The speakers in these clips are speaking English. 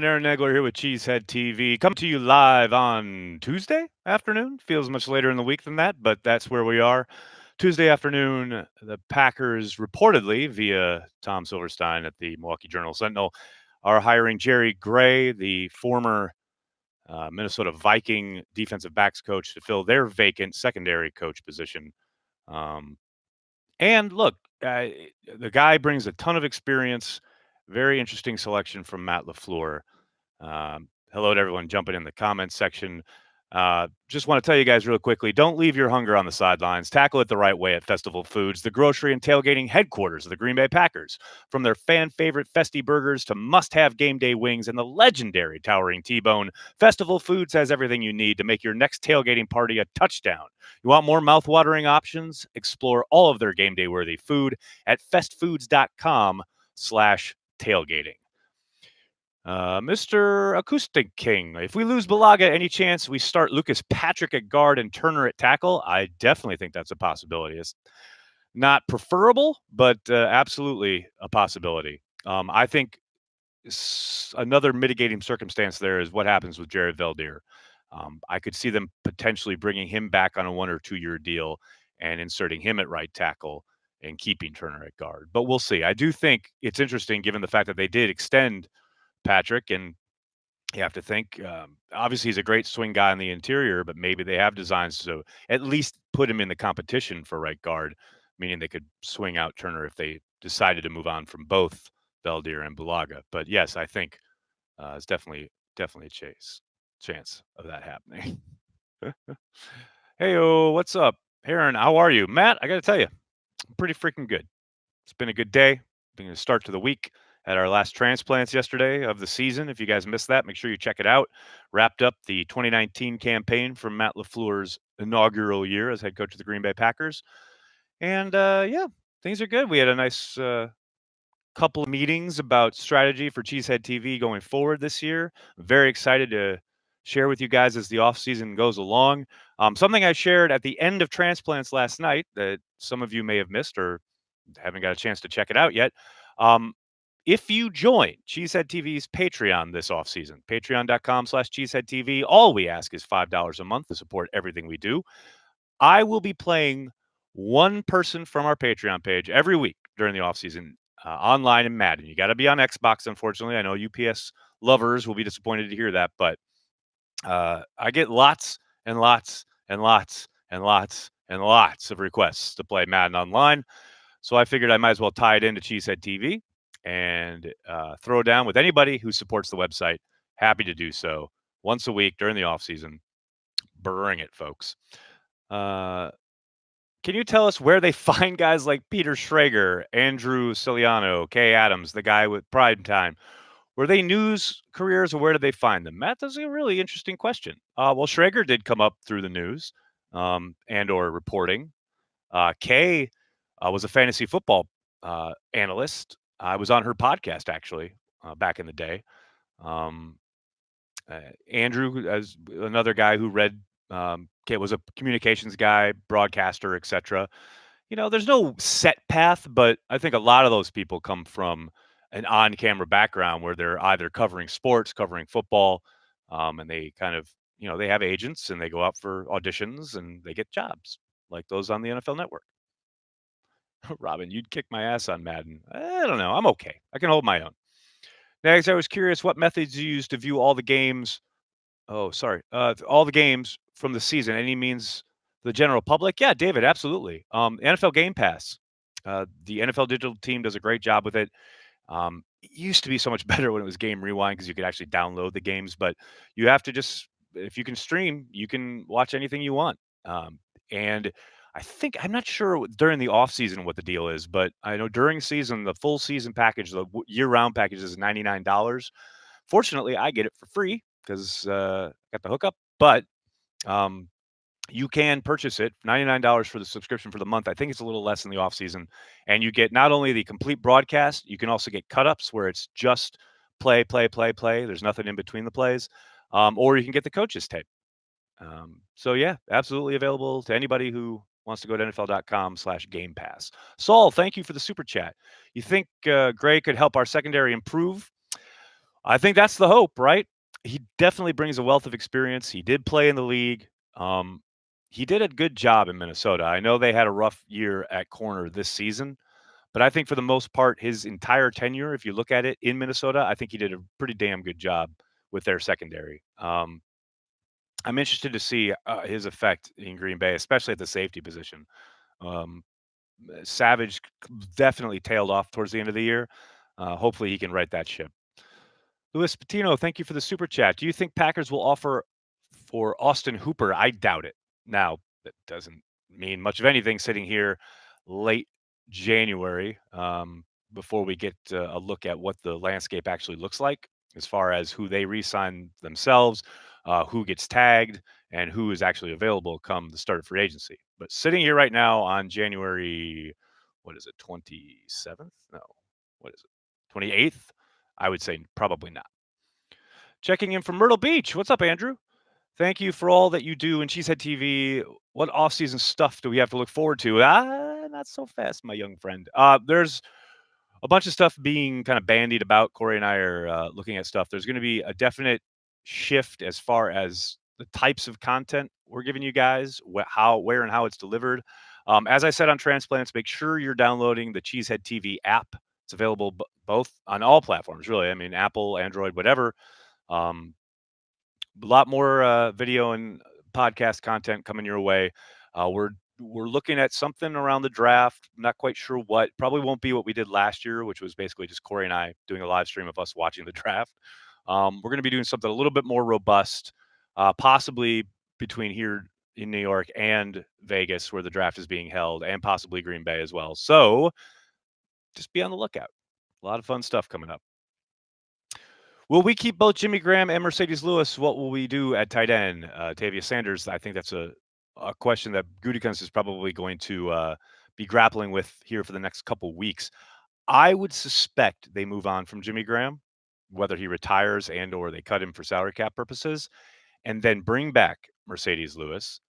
Aaron Negler here with Cheesehead TV. Come to you live on Tuesday afternoon. Feels much later in the week than that, but that's where we are. Tuesday afternoon, the Packers reportedly, via Tom Silverstein at the Milwaukee Journal-Sentinel, are hiring Jerry Gray, the former Minnesota Viking defensive backs coach, to fill their vacant secondary coach position. Um, and look, the guy brings a ton of experience. Very interesting selection from Matt LaFleur. Hello to everyone jumping in the comments section. Just want to tell you guys real quickly, don't leave your hunger on the sidelines. Tackle it the right way at Festival Foods, the grocery and tailgating headquarters of the Green Bay Packers. From their fan favorite Festy burgers to must-have game day wings and the legendary towering T-bone, Festival Foods has everything you need to make your next tailgating party a touchdown. You want more mouth-watering options? Explore all of their game day worthy food at festfoods.com/tailgating. Mr. Acoustic King, if we lose Bulaga, any chance we start Lucas Patrick at guard and Turner at tackle? I definitely think that's a possibility. It's not preferable, but absolutely a possibility. I think another mitigating circumstance there is what happens with Jared Veldheer. I could see them potentially bringing him back on a 1 or 2 year deal and inserting him at right tackle and keeping Turner at guard. But we'll see. I do think it's interesting given the fact that they did extend Patrick, and you have to think, obviously he's a great swing guy in the interior, but maybe they have designs to at least put him in the competition for right guard, meaning they could swing out Turner if they decided to move on from both Veldheer and Bulaga. But yes, I think it's definitely a chance of that happening. Hey, what's up? Aaron, how are you? Matt, I got to tell you, I'm pretty freaking good. It's been a good day. Been a start to the week. Had our last transplants yesterday of the season. If you guys missed that, make sure you check it out. Wrapped up the 2019 campaign from Matt LaFleur's inaugural year as head coach of the Green Bay Packers. And yeah, things are good. We had a nice couple of meetings about strategy for Cheesehead TV going forward this year. Very excited to share with you guys as the offseason goes along. Something I shared at the end of transplants last night that some of you may have missed or haven't got a chance to check it out yet. If you join Cheesehead TV's Patreon this offseason, patreon.com/Cheesehead TV, all we ask is $5 a month to support everything we do. I will be playing one person from our Patreon page every week during the offseason online in Madden. You got to be on Xbox, unfortunately. I know UPS lovers will be disappointed to hear that, but I get lots and lots and lots and lots and lots of requests to play Madden online. So I figured I might as well tie it into Cheesehead TV and throw down with anybody who supports the website. Happy to do so once a week during the off season. Bring it, folks. Can you tell us where they find guys like Peter Schrager, Andrew Siciliano, Kay Adams, the guy with Prime Time? Were they news careers or where did they find them? Matt, that's a really interesting question. Well, Schrager did come up through the news and or reporting. Kay was a fantasy football analyst. I was on her podcast actually back in the day. Um, Andrew, as another guy who read, was a communications guy, broadcaster, etc. There's no set path, but I think a lot of those people come from an on-camera background where they're either covering sports, covering football, and they kind of, they have agents and they go out for auditions and they get jobs like those on the NFL Network. Robin, you'd kick my ass on Madden. I don't know. I'm okay. I can hold my own. Next, I was curious what methods you use to view all the games. Oh, sorry. All the games from the season. Any means the general public? Yeah, David, absolutely. NFL Game Pass. The NFL digital team does a great job with it. It used to be so much better when it was Game Rewind because you could actually download the games, but you have to just, if you can stream, you can watch anything you want. And I think, I'm not sure during the off season what the deal is, but I know during season, the full season package, the year round package is $99. Fortunately, I get it for free because I got the hookup, but um, you can purchase it $99 for the subscription for the month. I think it's a little less in the off season, and you get not only the complete broadcast, you can also get cut ups where it's just play, play, play, play. There's nothing in between the plays, or you can get the coaches tape. So yeah, absolutely available to anybody who wants to go to NFL.com/Game Pass. Saul, thank you for the super chat. You think Gray could help our secondary improve? I think that's the hope, right? He definitely brings a wealth of experience. He did play in the league. Um, he did a good job in Minnesota. I know they had a rough year at corner this season, but I think for the most part, his entire tenure, if you look at it in Minnesota, I think he did a pretty damn good job with their secondary. I'm interested to see his effect in Green Bay, especially at the safety position. Um, Savage definitely tailed off towards the end of the year. Hopefully, he can right that ship. Luis Patino, thank you for the super chat. Do you think Packers will offer for Austin Hooper? I doubt it. Now, that doesn't mean much of anything sitting here late January before we get a look at what the landscape actually looks like as far as who they re sign themselves, who gets tagged, and who is actually available come the start of free agency. But sitting here right now on January, what is it, 27th? No, what is it, 28th? I would say probably not. Checking in from Myrtle Beach. What's up, Andrew? Thank you for all that you do in Cheesehead TV. What off-season stuff do we have to look forward to? Not so fast, my young friend. There's a bunch of stuff being kind of bandied about. Corey and I are looking at stuff. There's going to be a definite shift as far as the types of content we're giving you guys, where, and how it's delivered. As I said on Transplants, make sure you're downloading the Cheesehead TV app. It's available both on all platforms, really. I mean, Apple, Android, whatever. Um, a lot more video and podcast content coming your way. We're looking at something around the draft. Not quite sure what. Probably won't be what we did last year, which was basically just Corey and I doing a live stream of us watching the draft. We're going to be doing something a little bit more robust, possibly between here in New York and Vegas, where the draft is being held, and possibly Green Bay as well. So just be on the lookout. A lot of fun stuff coming up. Will we keep both Jimmy Graham and Mercedes Lewis? What will we do at tight end? Tavia Sanders, I think that's a question that Gutekunst is probably going to be grappling with here for the next couple weeks. I would suspect they move on from Jimmy Graham, whether he retires and or they cut him for salary cap purposes, and then bring back Mercedes Lewis,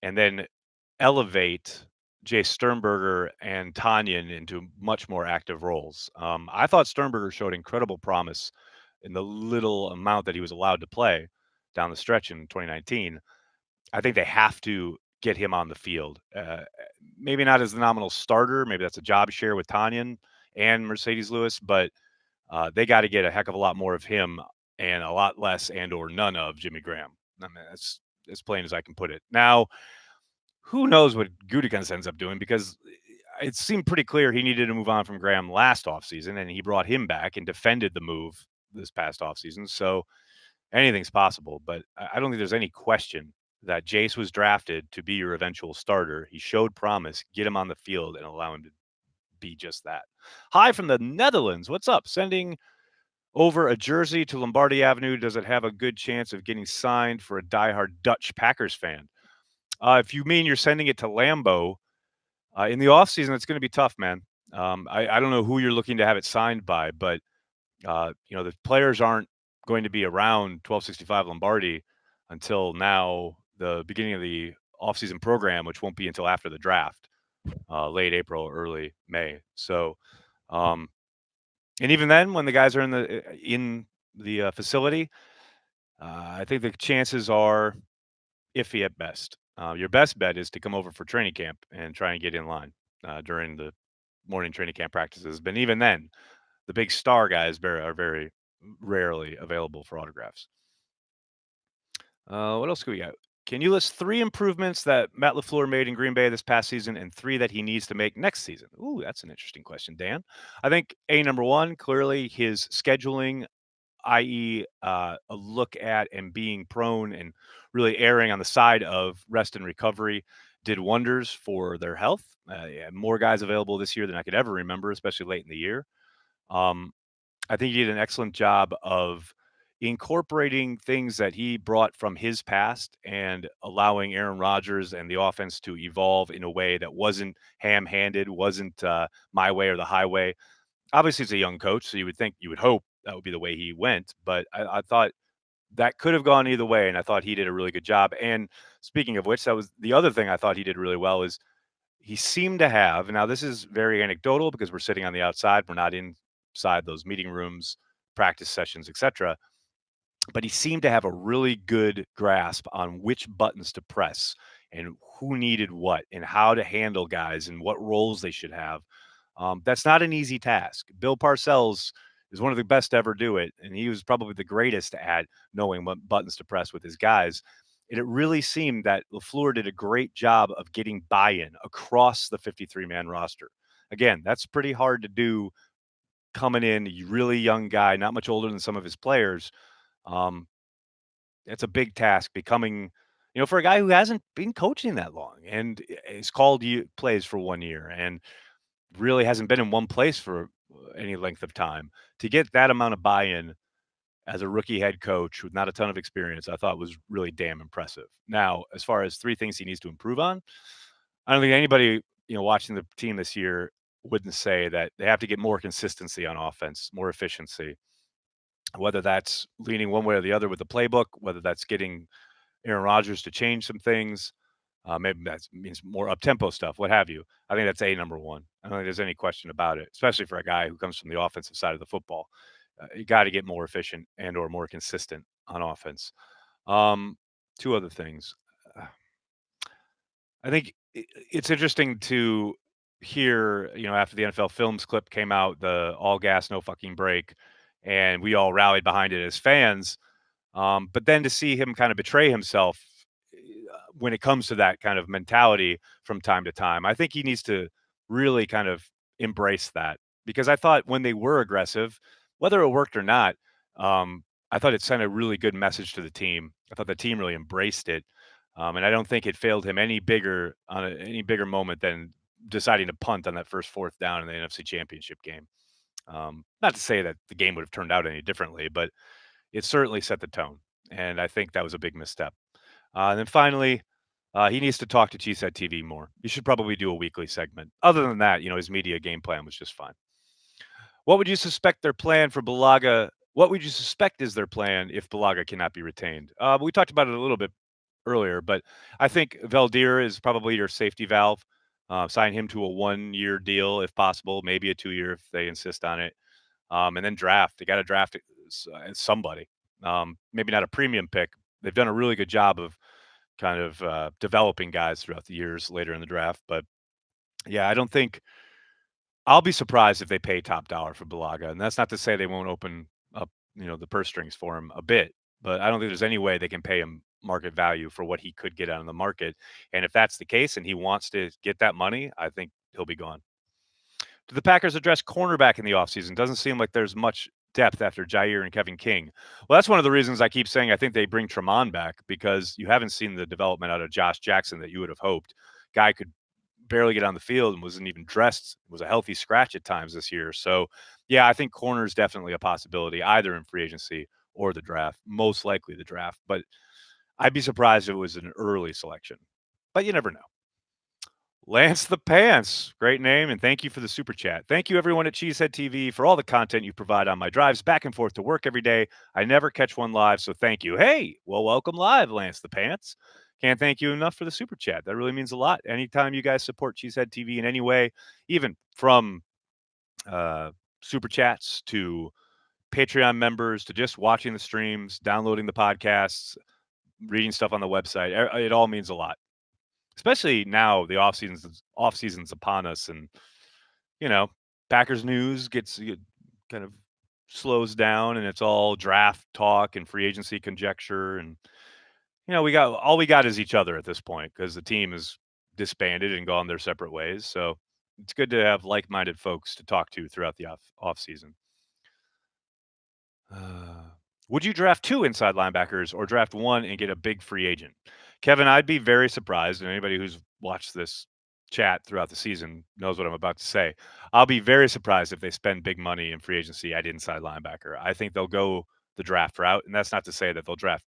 and then elevate Jay Sternberger and Tanyan into much more active roles. I thought Sternberger showed incredible promise in the little amount that he was allowed to play down the stretch in 2019. I think they have to get him on the field. Maybe not as the nominal starter. Maybe that's a job share with Tanyan and Mercedes Lewis, but they got to get a heck of a lot more of him and a lot less and or none of Jimmy Graham. I mean, that's as plain as I can put it. Now, who knows what Gutekunst ends up doing, because it seemed pretty clear he needed to move on from Graham last offseason, and he brought him back and defended the move this past offseason. So anything's possible, but I don't think there's any question that Jace was drafted to be your eventual starter. He showed promise. Get him on the field and allow him to be just that. Hi from the Netherlands. What's up? Sending over a jersey to Lombardi Avenue. Does it have a good chance of getting signed for a diehard Dutch Packers fan? If you mean you're sending it to Lambeau in the offseason, it's going to be tough, man. I don't know who you're looking to have it signed by, but the players aren't going to be around 1265 Lombardi until now, the beginning of the offseason program, which won't be until after the draft, late April, early May. So, and even then, when the guys are in the facility, I think the chances are iffy at best. Your best bet is to come over for training camp and try and get in line during the morning training camp practices. But even then, the big star guys are very rarely available for autographs. What else do we got? Can you list 3 improvements that Matt LaFleur made in Green Bay this past season and 3 that he needs to make next season? Ooh, that's an interesting question, Dan. I think number 1, clearly his scheduling, i.e., a look at and being prone and really erring on the side of rest and recovery, did wonders for their health. More guys available this year than I could ever remember, especially late in the year. I think he did an excellent job of incorporating things that he brought from his past and allowing Aaron Rodgers and the offense to evolve in a way that wasn't ham-handed, wasn't my way or the highway. Obviously, he's a young coach, so you would hope that would be the way he went. But I thought that could have gone either way, and I thought he did a really good job. And speaking of which, that was the other thing I thought he did really well is he seemed to have. Now, this is very anecdotal because we're sitting on the outside. We're not inside those meeting rooms practice sessions, etc. But he seemed to have a really good grasp on which buttons to press and who needed what and how to handle guys and what roles they should have. That's not an easy task. Bill Parcells is one of the best to ever do it, and he was probably the greatest at knowing what buttons to press with his guys. And it really seemed that LaFleur did a great job of getting buy-in across the 53-man roster. Again, that's pretty hard to do coming in, a really young guy, not much older than some of his players. Um, it's a big task becoming, for a guy who hasn't been coaching that long and is called you plays for 1 year and really hasn't been in one place for any length of time. To get that amount of buy-in as a rookie head coach with not a ton of experience, I thought was really damn impressive. Now, as far as three things he needs to improve on, I don't think anybody, watching the team this year wouldn't say that they have to get more consistency on offense, more efficiency, whether that's leaning one way or the other with the playbook, whether that's getting Aaron Rodgers to change some things. Maybe that means more up-tempo stuff, what have you. I think that's number one. I don't think there's any question about it, especially for a guy who comes from the offensive side of the football. You got to get more efficient and or more consistent on offense. Um, Two other things. Uh, I think it's interesting to hear, after the NFL Films clip came out, the all gas, no fucking break, and we all rallied behind it as fans. But then to see him kind of betray himself when it comes to that kind of mentality from time to time, I think he needs to really kind of embrace that because I thought when they were aggressive, whether it worked or not, I thought it sent a really good message to the team. I thought the team really embraced it. And I don't think it failed him any bigger on any bigger moment than deciding to punt on that first fourth down in the NFC Championship game. Not to say that the game would have turned out any differently, but it certainly set the tone, and I think that was a big misstep. And then finally, he needs to talk to Cheesehead TV more. He should probably do a weekly segment. Other than that, his media game plan was just fine. What would you suspect their plan for Bulaga? What would you suspect is their plan if Bulaga cannot be retained? We talked about it a little bit earlier, but I think Valdir is probably your safety valve. Sign him to a 1-year deal if possible, maybe a 2-year if they insist on it. And then draft. They got to draft somebody. Maybe not a premium pick. They've done a really good job of kind of developing guys throughout the years later in the draft. But yeah, I don't think I'll be surprised if they pay top dollar for Bulaga. And that's not to say they won't open up, the purse strings for him a bit. But I don't think there's any way they can pay him market value for what he could get out of the market. And if that's the case and he wants to get that money, I think he'll be gone. Do the Packers address cornerback in the offseason? Doesn't seem like there's much depth after Jair and Kevin King. Well, that's one of the reasons I keep saying I think they bring Tremont back because you haven't seen the development out of Josh Jackson that you would have hoped. Guy could barely get on the field and wasn't even dressed, was a healthy scratch at times this year. So, yeah, I think corner is definitely a possibility either in free agency or the draft, most likely the draft. But I'd be surprised if it was an early selection. But you never know. Lance the Pants, great name, and thank you for the super chat. Thank you, everyone at Cheesehead TV, for all the content you provide on my drives back and forth to work every day. I never catch one live, so thank you. Hey, well, welcome live, Lance the Pants. Can't thank you enough for the super chat. That really means a lot. Anytime you guys support Cheesehead TV in any way, even from super chats to Patreon members to just watching the streams, downloading the podcasts, reading stuff on the website, it all means a lot. Especially now the off season's upon us and Packers news kind of slows down and it's all draft talk and free agency conjecture and we got is each other at this point because the team is disbanded and gone their separate ways. So it's good to have like-minded folks to talk to throughout the off season. Would you draft 2 inside linebackers or draft 1 and get a big free agent? Kevin, I'd be very surprised, and anybody who's watched this chat throughout the season knows what I'm about to say. I'll be very surprised if they spend big money in free agency at inside linebacker. I think they'll go the draft route, and that's not to say that they'll draft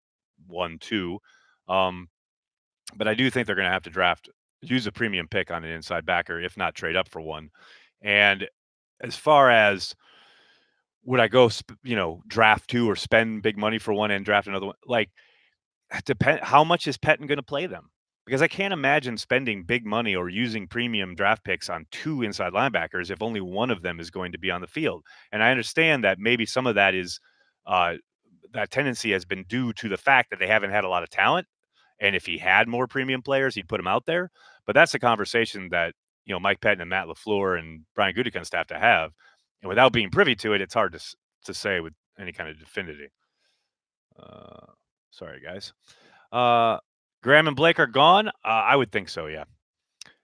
1, 2. But I do think they're going to have to use a premium pick on an inside backer, if not trade up for one. And as far as would I go, draft 2 or spend big money for one and draft another one? Like, depend. How much is Pettin going to play them? because I can't imagine spending big money or using premium draft picks on two inside linebackers if only one of them is going to be on the field. And I understand that maybe some of that is uh, that tendency has been due to the fact that they haven't had a lot of talent. And if he had more premium players, he'd put them out there. But that's a conversation that Mike Pettin and Matt LaFleur and Brian Gutekunst have to have. And without being privy to it, it's hard to say with any kind of definitivity. Uh, Sorry, guys. Uh, Graham and Blake are gone. I would think so. Yeah.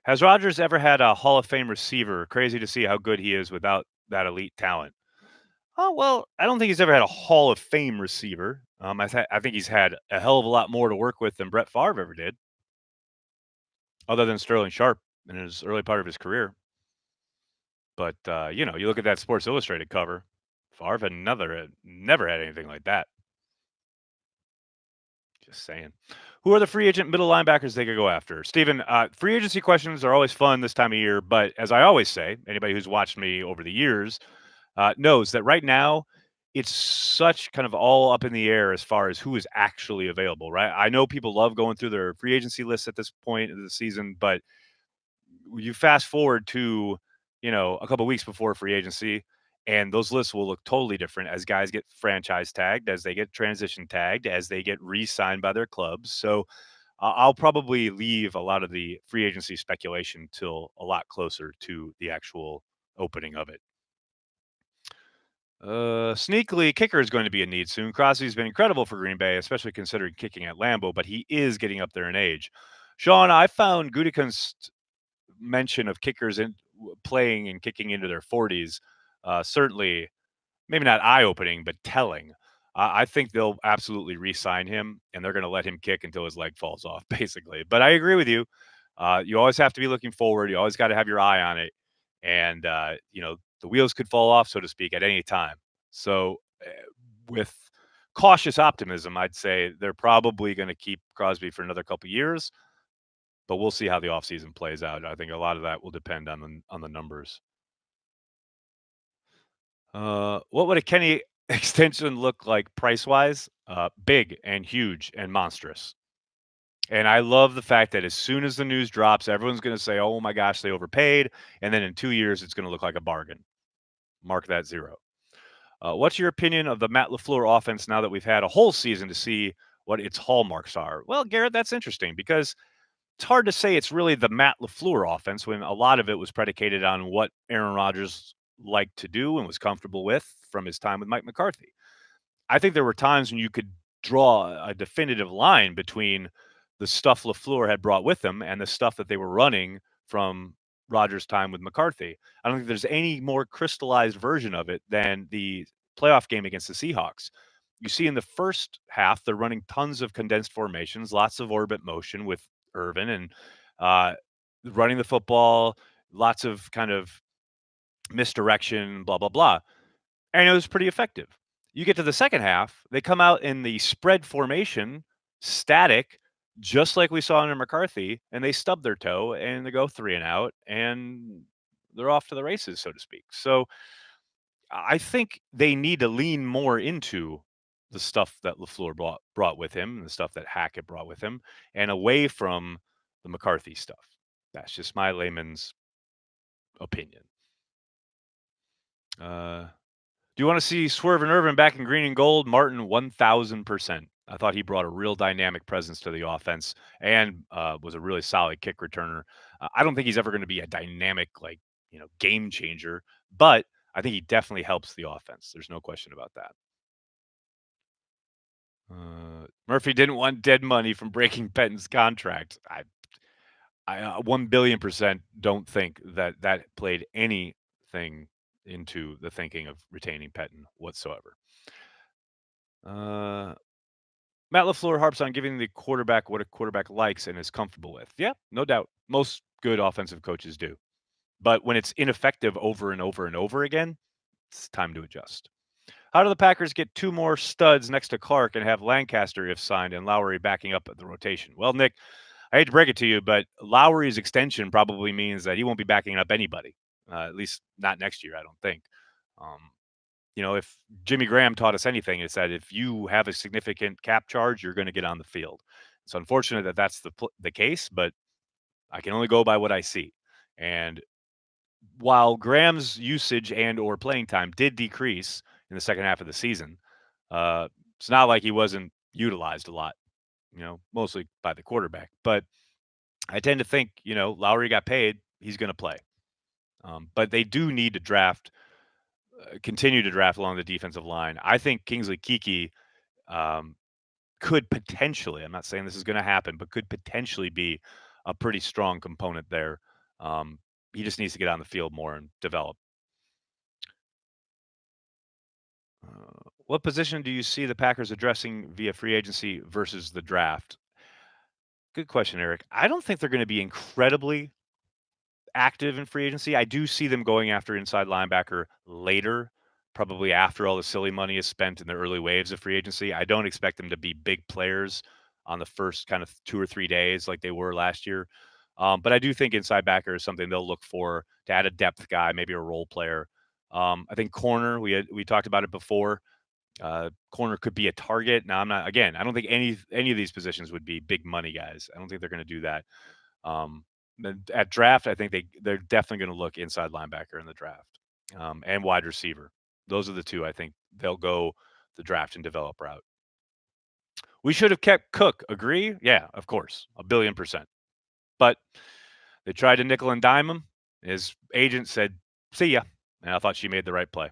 Has Rodgers ever had a Hall of Fame receiver? Crazy to see how good he is without that elite talent. Oh well, I don't think he's ever had a Hall of Fame receiver. I think he's had a hell of a lot more to work with than Brett Favre ever did, other than Sterling Sharp in his early part of his career. But you look at that Sports Illustrated cover. Favre had never had anything like that. Just saying. Who are the free agent middle linebackers they could go after? Steven, free agency questions are always fun this time of year, but as I always say, anybody who's watched me over the years knows that right now it's such kind of all up in the air as far as who is actually available, right? I know people love going through their free agency lists at this point of the season, but you fast forward to, a couple weeks before free agency, and those lists will look totally different as guys get franchise tagged, as they get transition tagged, as they get re-signed by their clubs. So I'll probably leave a lot of the free agency speculation till a lot closer to the actual opening of it. Sneakily, kicker is going to be a need soon. Crosby's been incredible for Green Bay, especially considering kicking at Lambeau, but he is getting up there in age. Sean, I found Gutekunst mention of kickers in playing and kicking into their 40s certainly maybe not eye-opening, but telling. I think they'll absolutely re-sign him, and they're going to let him kick until his leg falls off, basically. But I agree with you. You always have to be looking forward. You always got to have your eye on it, and the wheels could fall off, so to speak, at any time. So, with cautious optimism, I'd say they're probably going to keep Crosby for another couple years, but we'll see how the offseason plays out. I think a lot of that will depend on the numbers. What would a Kenny extension look like price wise? Big and huge and monstrous. And I love the fact that as soon as the news drops, everyone's going to say, "Oh my gosh, they overpaid," and then in 2 years, it's going to look like a bargain. Mark that zero. What's your opinion of the Matt LaFleur offense now that we've had a whole season to see what its hallmarks are? Well, Garrett, that's interesting because it's hard to say it's really the Matt LaFleur offense when a lot of it was predicated on what Aaron Rodgers liked to do and was comfortable with from his time with Mike McCarthy. I think there were times when you could draw a definitive line between the stuff LaFleur had brought with him and the stuff that they were running from Rodgers' time with McCarthy. I don't think there's any more crystallized version of it than the playoff game against the Seahawks. You see in the first half, they're running tons of condensed formations, lots of orbit motion with Irvin and uh, running the football, lots of kind of misdirection, blah, blah, blah. And it was pretty effective. You get to the second half, they come out in the spread formation, static, just like we saw under McCarthy, and they stub their toe and they go 3 and out, and they're off to the races, so to speak. So I think they need to lean more into the stuff that LaFleur brought with him, and the stuff that Hackett brought with him, and away from the McCarthy stuff. That's just my layman's opinion. Do you want to see Swerve and Irvin back in green and gold? Martin, 1000%. I thought he brought a real dynamic presence to the offense and was a really solid kick returner. I don't think he's ever going to be a dynamic, game changer, but I think he definitely helps the offense. There's no question about that. Murphy didn't want dead money from breaking Pettin's contract. I 1,000,000,000% don't think that played anything into the thinking of retaining Pettin whatsoever. Matt LaFleur harps on giving the quarterback what a quarterback likes and is comfortable with. Yeah, no doubt. Most good offensive coaches do. But when it's ineffective over and over and over again, it's time to adjust. How do the Packers get two more studs next to Clark and have Lancaster, if signed, and Lowry backing up at the rotation? Well, Nick, I hate to break it to you, but Lowry's extension probably means that he won't be backing up anybody, at least not next year, I don't think. Um, if Jimmy Graham taught us anything, it's that if you have a significant cap charge, you're going to get on the field. It's unfortunate that that's the case, but I can only go by what I see. And while Graham's usage and or playing time did decrease in the second half of the season, uh, it's not like he wasn't utilized a lot, mostly by the quarterback. But I tend to think, Lowry got paid, he's going to play. But they do need to continue to draft along the defensive line. I think Kingsley Keke um, could potentially, I'm not saying this is going to happen, but could potentially be a pretty strong component there. He just needs to get on the field more and develop. What position do you see the Packers addressing via free agency versus the draft? Good question, Eric. I don't think they're going to be incredibly active in free agency. I do see them going after inside linebacker later, probably after all the silly money is spent in the early waves of free agency. I don't expect them to be big players on the first kind of 2 or 3 days like they were last year. But I do think inside backer is something they'll look for to add a depth guy, maybe a role player. I think corner, we talked about it before. Corner could be a target. Now, I don't think any of these positions would be big money guys. I don't think they're going to do that. At draft, I think they're definitely going to look inside linebacker in the draft, and wide receiver. Those are the two I think they'll go the draft and develop route. We should have kept Cook. Agree? Yeah, of course, 1,000,000,000%. But they tried to nickel and dime him. His agent said, "See ya," and I thought she made the right play.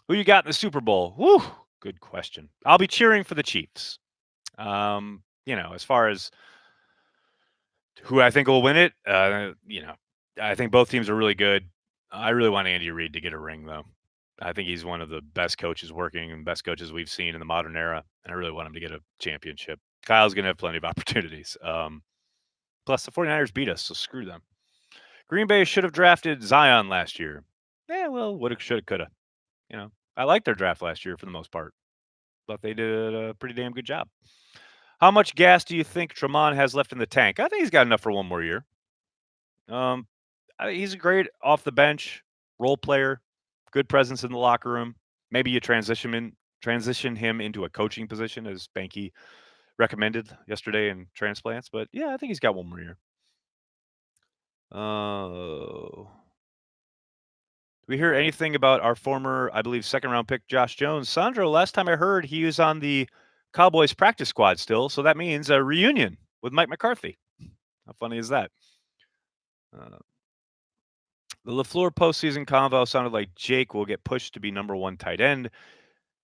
Who you got in the Super Bowl? Woo, good question. I'll be cheering for the Chiefs. As far as who I think will win it, I think both teams are really good. I really want Andy Reid to get a ring, though. I think he's one of the best coaches working and best coaches we've seen in the modern era, and I really want him to get a championship. Kyle's going to have plenty of opportunities. Plus, the 49ers beat us, so screw them. Green Bay should have drafted Zion last year. Yeah, well, woulda, shoulda, coulda. I liked their draft last year for the most part. Thought they did a pretty damn good job. How much gas do you think Tremont has left in the tank? I think he's got enough for one more year. He's a great off the bench role player, good presence in the locker room. Maybe you transition him into a coaching position, as Banky recommended yesterday in transplants. But yeah, I think he's got one more year. Do we hear anything about our former, I believe, second-round pick, Josh Jones? Sandro, last time I heard, he was on the Cowboys practice squad still, so that means a reunion with Mike McCarthy. How funny is that? The LaFleur postseason convo sounded like Jake will get pushed to be number one tight end.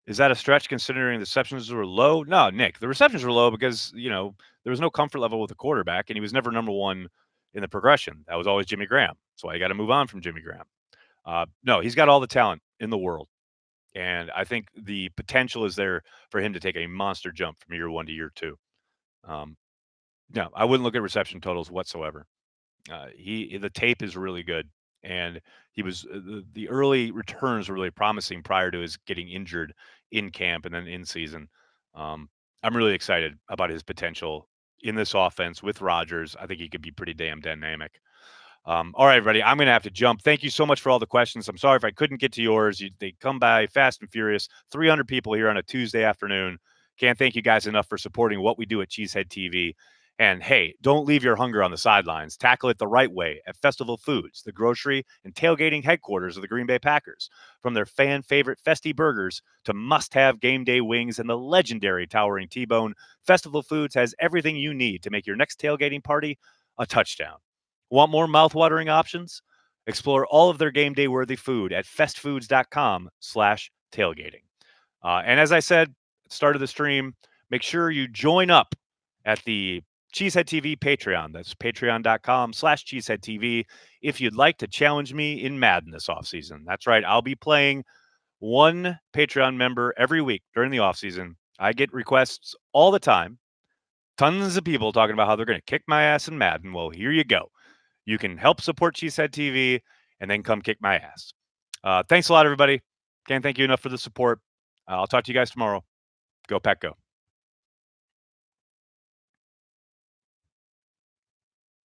Is that a stretch considering the receptions were low? No, Nick, the receptions were low because, there was no comfort level with the quarterback, and he was never number one in the progression. That was always Jimmy Graham. That's why you got to move on from Jimmy Graham. No, he's got all the talent in the world. And I think the potential is there for him to take a monster jump from year one to year two. No, I wouldn't look at reception totals whatsoever. The tape is really good, and he was the early returns were really promising prior to his getting injured in camp and then in season. I'm really excited about his potential in this offense with Rodgers. I think he could be pretty damn dynamic. All right, everybody, I'm going to have to jump. Thank you so much for all the questions. I'm sorry if I couldn't get to yours. They come by fast and furious. 300 people here on a Tuesday afternoon. Can't thank you guys enough for supporting what we do at Cheesehead TV. And hey, don't leave your hunger on the sidelines. Tackle it the right way at Festival Foods, the grocery and tailgating headquarters of the Green Bay Packers. From their fan favorite Festy burgers to must-have game day wings and the legendary towering T-bone, Festival Foods has everything you need to make your next tailgating party a touchdown. Want more mouth-watering options? Explore all of their game day worthy food at festfoods.com/tailgating. And as I said at the start of the stream, make sure you join up at the Cheesehead TV Patreon. That's patreon.com/Cheesehead TV if you'd like to challenge me in Madden this offseason. That's right. I'll be playing one Patreon member every week during the offseason. I get requests all the time. Tons of people talking about how they're going to kick my ass in Madden. Well, here you go. You can help support Cheesehead TV and then come kick my ass. Thanks a lot, everybody. Can't thank you enough for the support. I'll talk to you guys tomorrow. Go Pack Go.